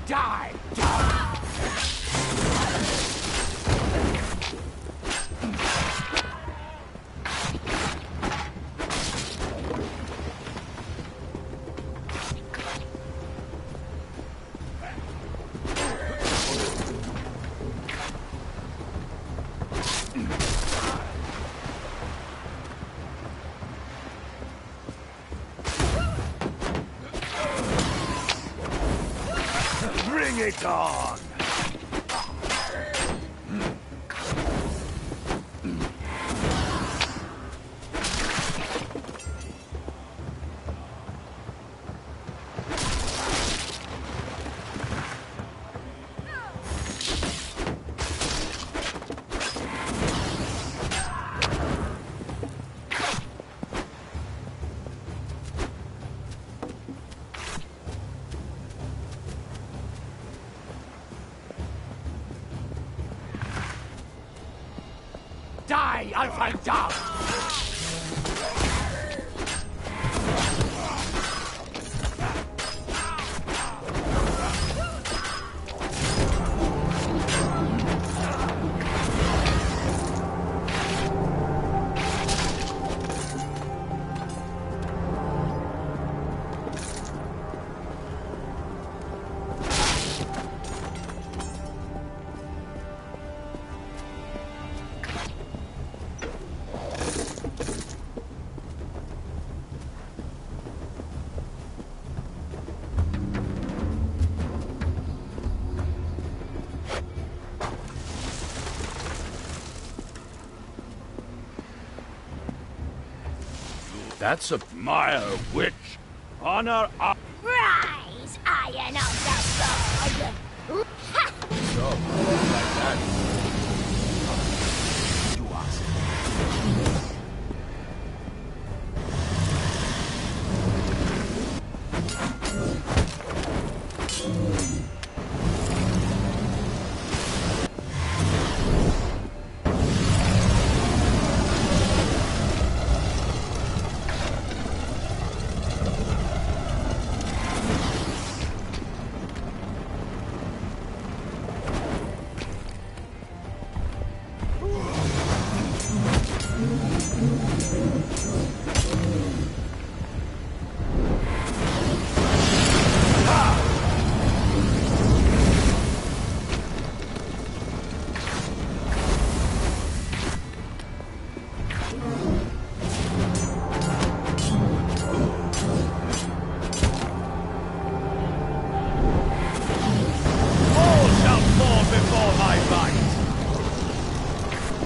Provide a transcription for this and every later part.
Die! Die! Bring it on! Die, Alpha! That's a mire witch. Honor up. Rise, iron of the sword! So, like that. You ask.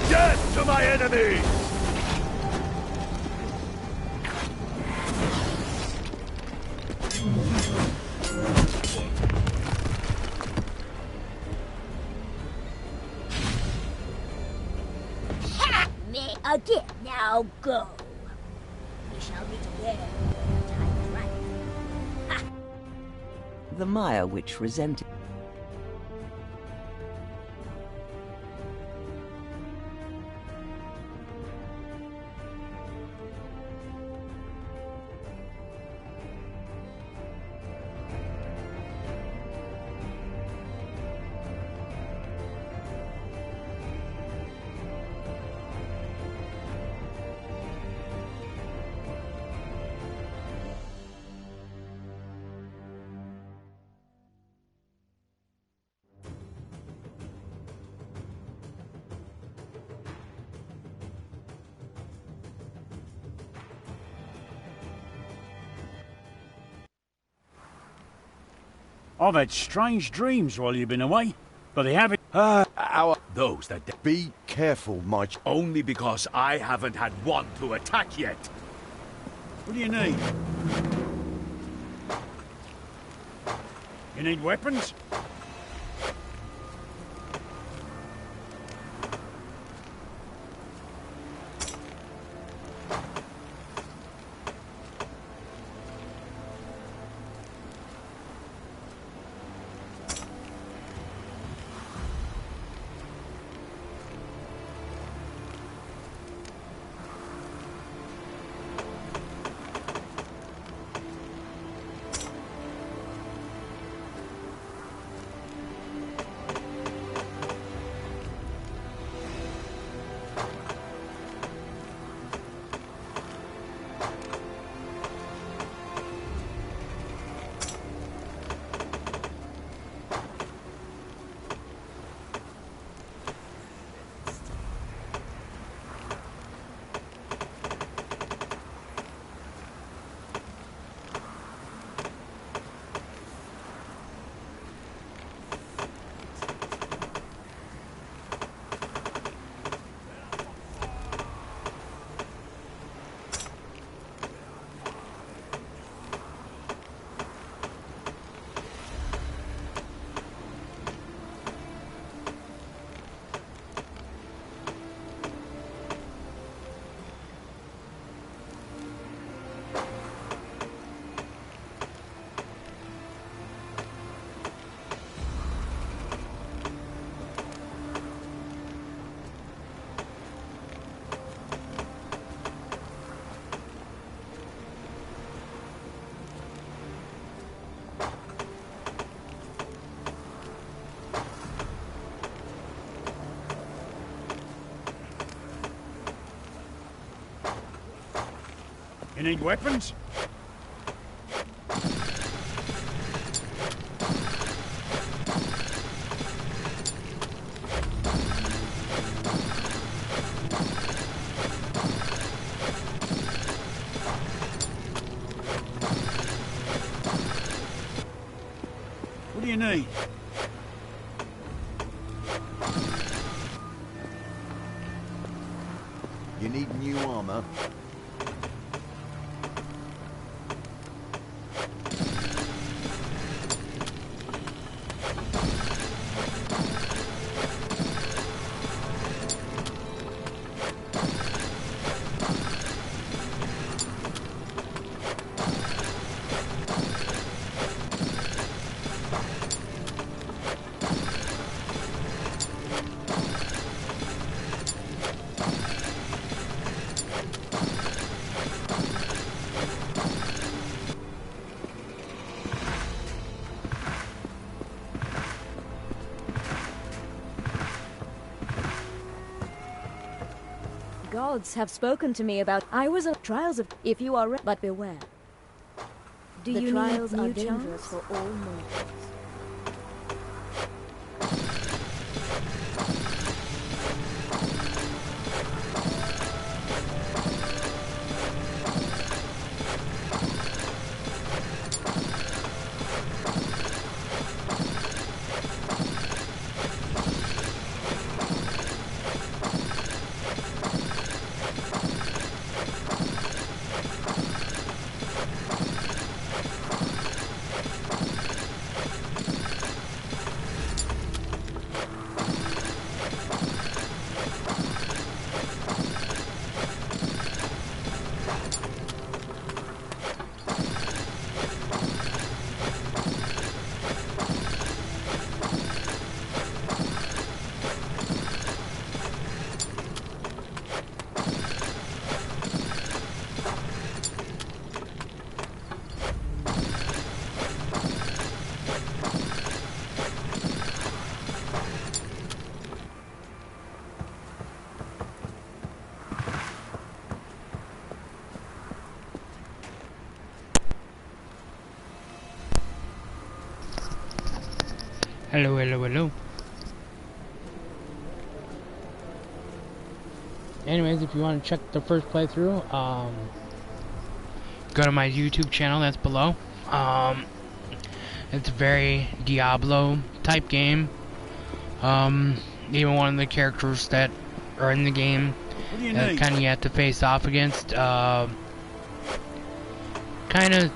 Death to my enemies! Ha! Me again, now go. We shall meet again when the time is right. Ha! The Maya Witch resented. I've had strange dreams while you've been away, but they haven't. Those that Be careful, my only because I haven't had one to attack yet. What do you need? You need weapons? need weapons? What do you need? You need new armor? Gods have spoken to me about I was of trials of if you are but beware. Do the you trials need new are dangerous for all mortals. Hello, hello, hello. Anyways, if you want to check the first playthrough, go to my YouTube channel, that's below. It's a very Diablo type game. Even one of the characters that are in the game that kind of you have to face off against, kind of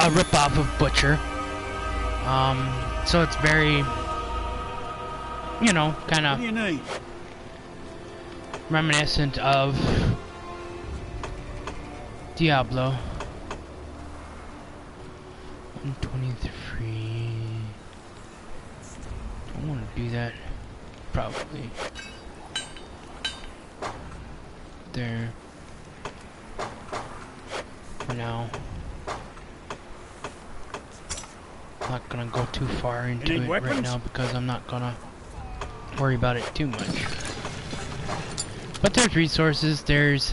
a rip-off of Butcher. So it's very, you know, kind of reminiscent of Diablo. 123. I want to do that. Probably. There. For now. Not gonna go too far into it right now because I'm not gonna worry about it too much. But there's resources, there's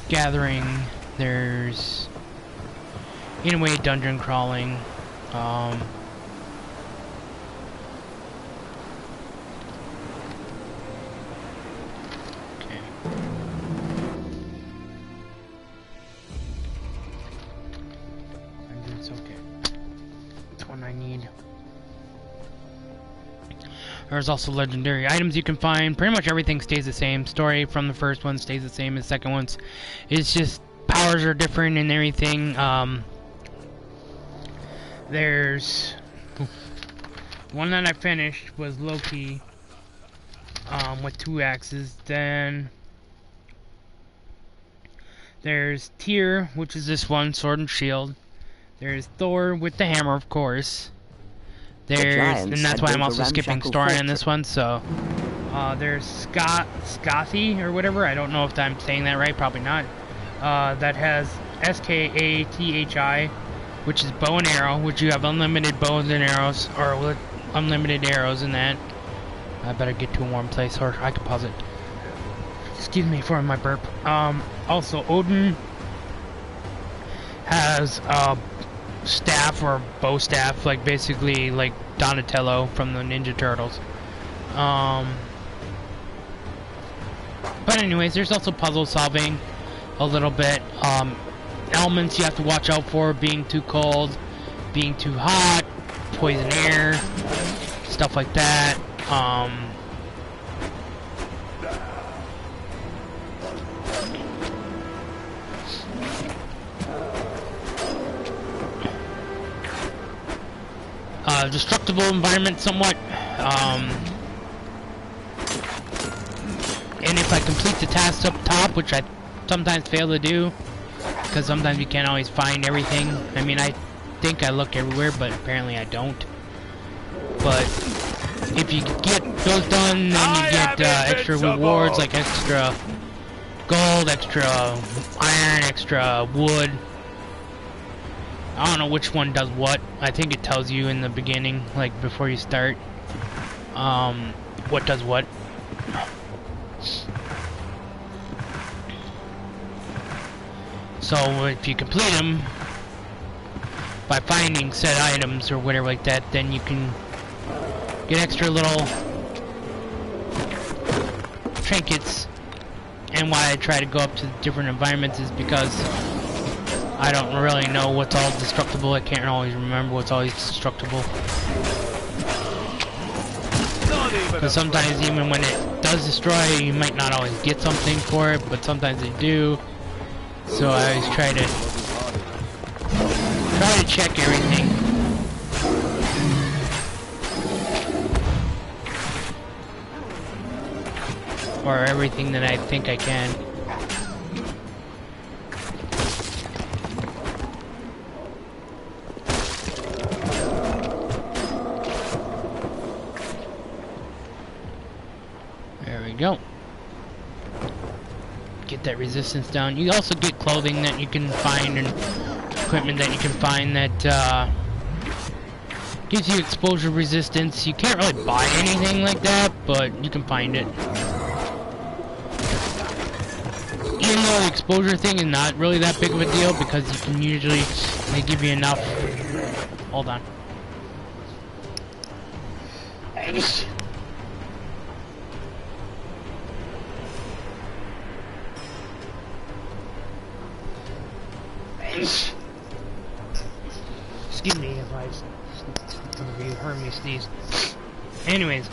gathering, there's in a way dungeon crawling, There's also legendary items you can find. Pretty much everything stays the same. Story from the first one stays the same as the second one's. It's just powers are different and everything. There's one that I finished was Loki with 2 axes. Then there's Tyr, which is this one, sword and shield. There's Thor with the hammer, of course. And that's why I'm also skipping story on this one. So there's Skathi or whatever. I don't know if I'm saying that right. Probably not. That has Skathi, which is bow and arrow, which you have unlimited bows and arrows, or unlimited arrows in that. I better get to a warm place, or I can pause it. Excuse me for my burp. Also, Odin has a staff or bow staff, like basically like Donatello from the Ninja Turtles. But anyways, there's also puzzle solving a little bit. Elements you have to watch out for: being too cold, being too hot, poison air, stuff like that. Destructible environment somewhat. And if I complete the tasks up top, which I sometimes fail to do, because sometimes you can't always find everything. I mean, I think I look everywhere, but apparently I don't. But if you get those done, then you get extra rewards, like extra gold, extra iron, extra wood. I don't know which one does what. I think it tells you in the beginning, like before you start, what does what. So if you complete them by finding said items or whatever like that, then you can get extra little trinkets. And why I try to go up to different environments is because I don't really know what's all destructible. I can't always remember what's always destructible. Because sometimes even when it does destroy, you might not always get something for it, but sometimes they do. So I always try to check everything. Or everything that I think I can. There we go. Get that resistance down. You also get clothing that you can find and equipment that you can find that gives you exposure resistance. You can't really buy anything like that, but you can find it. Even though the exposure thing is not really that big of a deal, because you can usually, they give you enough. Hold on. Excuse me if you heard me sneeze. Anyways,